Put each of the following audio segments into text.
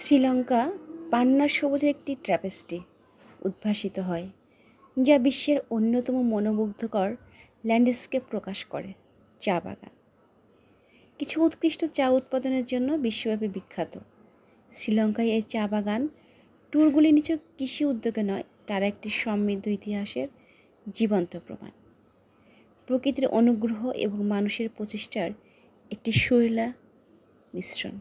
শ্রীলঙ্কা পান্নার সবুজের একটি ট্র্যাপেস্টি উদ্ভাসিত হয়, যা বিশ্বের অন্যতম মনোমুগ্ধকর ল্যান্ডস্কেপ প্রকাশ করে। চা বাগান কিছু উৎকৃষ্ট চা উৎপাদনের জন্য বিশ্বব্যাপী বিখ্যাত। শ্রীলঙ্কায় এই চা বাগান ট্যুরগুলি নিছক কৃষি উদ্যোগে নয়, তারা একটি সমৃদ্ধ ইতিহাসের জীবন্ত প্রমাণ, প্রকৃতির অনুগ্রহ এবং মানুষের প্রচেষ্টার একটি সুরেলা মিশ্রণ।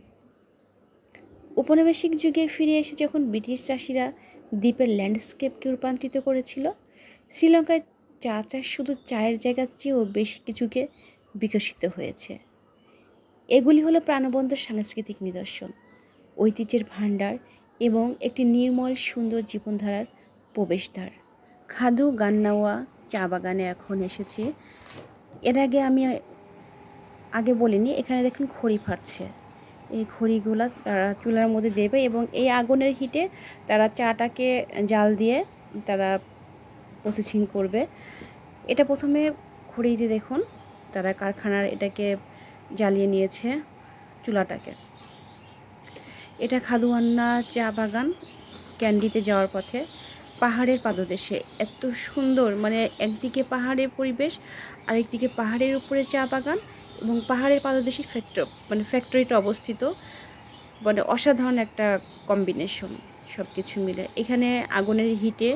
ঔপনিবেশিক যুগে ফিরে এসে যখন ব্রিটিশ চাষিরা দ্বীপের ল্যান্ডস্কেপকে রূপান্তরিত করেছিল, শ্রীলঙ্কায় চা চাষ শুধু চায়ের জায়গার চেয়েও বেশি কিছুকে বিকশিত হয়েছে। এগুলি হলো প্রাণবন্ত সাংস্কৃতিক নিদর্শন, ঐতিহ্যের ভাণ্ডার এবং একটি নির্মল সুন্দর জীবনধারার প্রবেশদ্বার। খাদু গান্নাওয়া চা বাগানে এখন এসেছি। এর আগে আমি বলিনি, এখানে দেখুন খড়ি ফাটছে। এই খড়িগুলো তারা চুলার মধ্যে দেবে এবং এই আগুনের হিটে তারা চাটাকে জাল দিয়ে তারা প্রসেসিং করবে। এটা প্রথমে খড়ি দিয়ে দেখুন তারা কারখানার এটাকে জ্বালিয়ে নিয়েছে চুলাটাকে। এটা খাদুয়ান্না চা বাগান ক্যান্ডিতে যাওয়ার পথে পাহাড়ের পাদদেশে। এত সুন্দর, মানে একদিকে পাহাড়ের পরিবেশ, আরেকদিকে পাহাড়ের উপরে চা বাগান এবং পাহাড়ের পাদদেশে ফ্যাক্টরিটা অবস্থিত। মানে অসাধারণ একটা কম্বিনেশন সব কিছু মিলে। এখানে আগুনের হিটে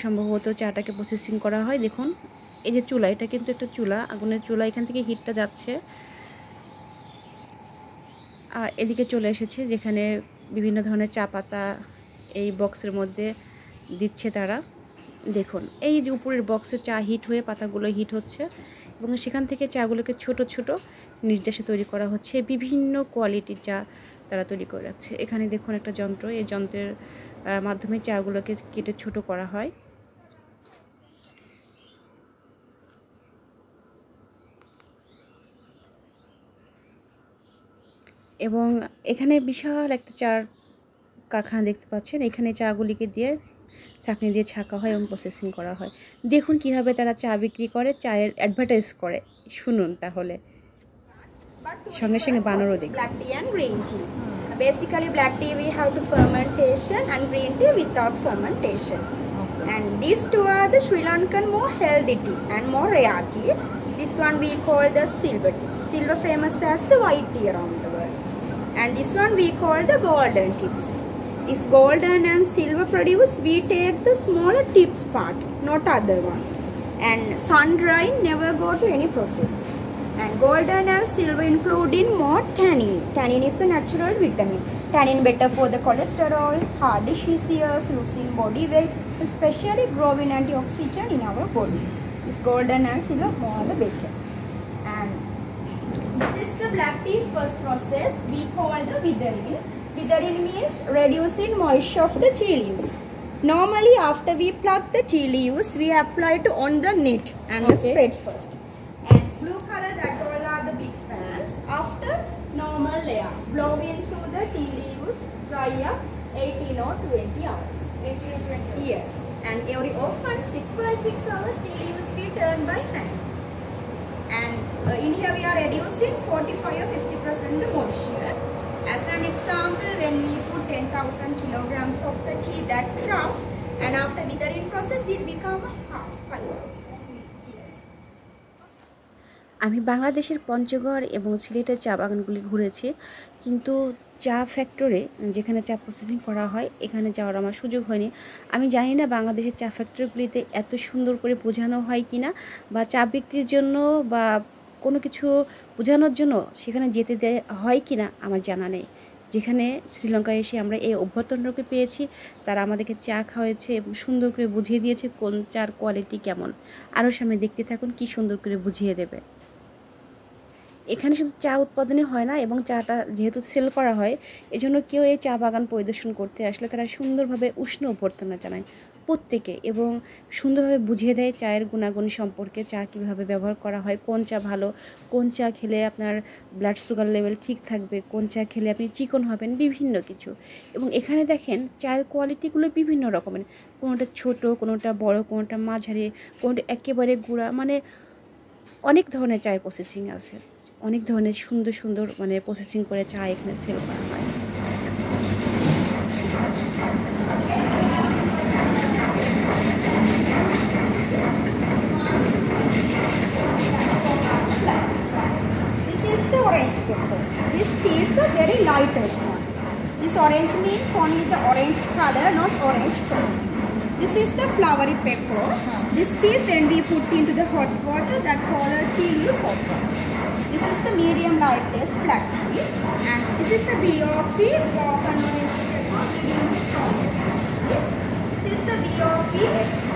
সম্ভবত চাটাকে প্রসেসিং করা হয়। দেখুন এই যে চুলা, এটা কিন্তু একটা চুলা, আগুনের চুলা, এখান থেকে হিটটা যাচ্ছে। আর এদিকে চলে এসেছে যেখানে বিভিন্ন ধরনের চা পাতা এই বক্সের মধ্যে দিচ্ছে তারা। দেখুন এই যে উপরের বক্সে চা হিট হয়ে পাতাগুলো হিট হচ্ছে এবং সেখান থেকে চাগুলোকে ছোট ছোট নির্যাসে তৈরি করা হচ্ছে। বিভিন্ন কোয়ালিটির চা তারা তৈরি করে রাখছে। এখানে দেখুন একটা যন্ত্র, এই যন্ত্রের মাধ্যমে চাগুলোকে কেটে ছোট করা হয়। এবং এখানে বিশাল একটা চার কারখানা দেখতে পাচ্ছেন। এখানে চাগুলিকে দিয়ে ছাঁকনি দিয়ে ছাঁকা হয় এবং প্রসেসিং করা হয়। দেখুন কিভাবে তারা চা বিক্রি করে, চায়ের অ্যাডভার্টাইজ করে। শুনুন তাহলে, সঙ্গে সঙ্গে বানারও দেখুন। Black tea and green tea. Basically black tea we have to fermentation and green tea without fermentation. And these two are the Sri Lankan more healthy tea and more rare tea. This one we call the silver tea. Silver famous as the white tea around the world. And this one we call the golden tips. This golden and silver produce, we take the smaller tips part, not other one. And sun dry never go to any process. And golden and silver include in more tannin. Tannin is a natural vitamin. Tannin better for the cholesterol, heart diseases, losing body weight, especially growing antioxidant in our body. This golden and silver more the better. And this is the black tea first process. We call the withering. Withering means reducing moisture of the tea leaves. Normally after we pluck the tea leaves, we apply it on the knit and the spread first. And blue color, that all are the big fans. After normal layer, blowing through the tea leaves, dry up 18 or 20 hours. 18 or 20 hours? Yes. And every often 6 by 6 hours tea leaves we turn by hand. And in here we are reducing 45 or 50% the moisture. As an example, when we put 10,000 kilograms of the tea, that rough, and after withering process it become half 5,000. Yes. আমি বাংলাদেশের পঞ্চগড় এবং সিলেটের চা বাগানগুলি ঘুরেছি, কিন্তু চা factory যেখানে চা প্রসেসিং করা হয় এখানে যাওয়ার আমার সুযোগ হয়নি। আমি জানি না বাংলাদেশের চা ফ্যাক্টরিগুলিতে এত সুন্দর করে বোঝানো হয় কি না, বা চা বিক্রির জন্য বা কোনো কিছু বোঝানোর জন্য সেখানে যেতে দেয় হয় কি না আমার জানা নেই। যেখানে শ্রীলঙ্কায় এসে আমরা এই অভ্যর্থনাকে পেয়েছি, তারা আমাদেরকে চা খাওয়াচ্ছে এবং সুন্দর করে বুঝিয়ে দিয়েছে কোন চার কোয়ালিটি কেমন। আরও সামনে দেখতে থাকুন কি সুন্দর করে বুঝিয়ে দেবে। এখানে শুধু চা উৎপাদনে হয় না, এবং চাটা যেহেতু সেল করা হয় এজন্য কেউ এই চা বাগান পরিদর্শন করতে আসলে তারা সুন্দরভাবে উষ্ণ অভ্যর্থনা জানায় প্রত্যেকে, এবং সুন্দরভাবে বুঝিয়ে দেয় চায়ের গুণাগুণ সম্পর্কে, চা কীভাবে ব্যবহার করা হয়, কোন চা ভালো, কোন চা খেলে আপনার ব্লাড সুগার লেভেল ঠিক থাকবে, কোন চা খেলে আপনি চিকন হবেন, বিভিন্ন কিছু। এবং এখানে দেখেন চায়ের কোয়ালিটিগুলো বিভিন্ন রকমের, কোনোটা ছোট, কোনোটা বড়, কোনোটা মাঝারি, কোনোটা একেবারে গুঁড়া, মানে অনেক ধরনের চায়ের প্রসেসিং আছে। অনেক ধরনের সুন্দর সুন্দর মানে প্রসেসিং করে চা এখানে সেল করা হয়। This is the orange pepper. This is a very lightest one. This orange means only the orange color, not orange paste. This is the flowery pepper. This tea, when we put into the hot water, that color tea is open. This is the medium lightest black tea. And this is the BOP, broken orange pepper, medium strongest. This is the BOP